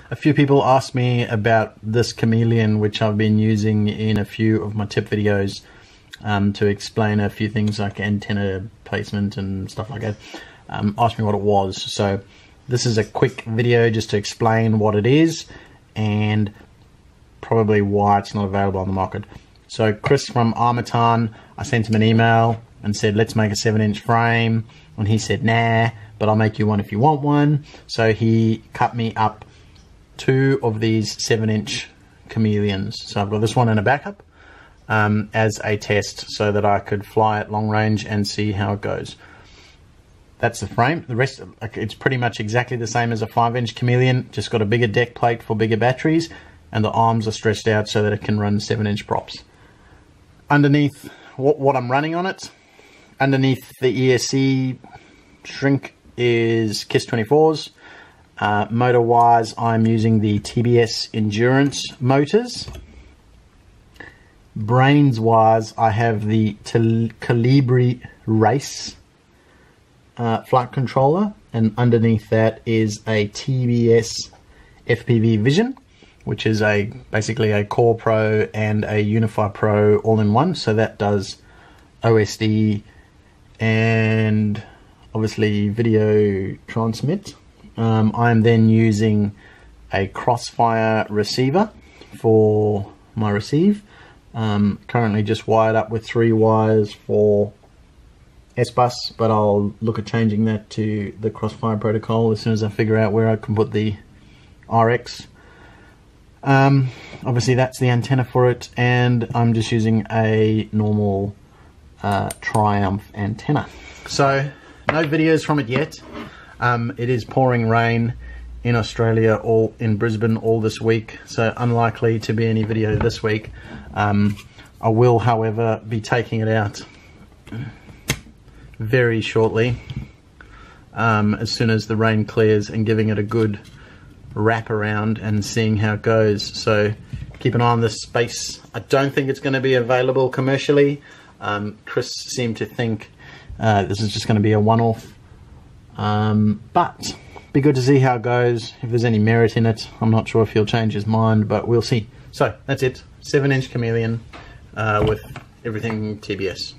A few people asked me about this Chameleon, which I've been using in a few of my tip videos to explain a few things like antenna placement and stuff like that. Asked me what it was. So this is a quick video just to explain what it is and probably why it's not available on the market. So Chris from Armatan, I sent him an email and said, let's make a 7-inch frame. And he said, nah, but I'll make you one if you want one. So he cut me up 2 of these 7-inch Chameleons. So I've got this one in a backup as a test so that I could fly at long range and see how it goes. That's the frame. The rest, it's pretty much exactly the same as a 5-inch Chameleon, just got a bigger deck plate for bigger batteries, and the arms are stretched out so that it can run 7-inch props. Underneath, what I'm running on it, underneath the ESC shrink is KISS 24s. Motor wise, I'm using the TBS Endurance motors. Brains wise, I have the Calibri Race flight controller, and underneath that is a TBS FPV Vision, which is basically a Core Pro and a Unify Pro all-in-one. So that does OSD and obviously video transmit. I'm then using a Crossfire receiver for my receive. Currently just wired up with 3 wires for S-Bus, but I'll look at changing that to the Crossfire protocol as soon as I figure out where I can put the RX. Obviously that's the antenna for it, and I'm just using a normal Triumph antenna. So no videos from it yet. It is pouring rain in Australia, all in Brisbane all this week, so unlikely to be any video this week. I will, however, be taking it out very shortly, as soon as the rain clears, and giving it a good wrap around and seeing how it goes. So keep an eye on this space. I don't think it's going to be available commercially. Chris seemed to think this is just going to be a one-off, but be good to see how it goes. If there's any merit in it, I'm not sure if he'll change his mind, but we'll see. So that's it, 7-inch Chameleon with everything TBS.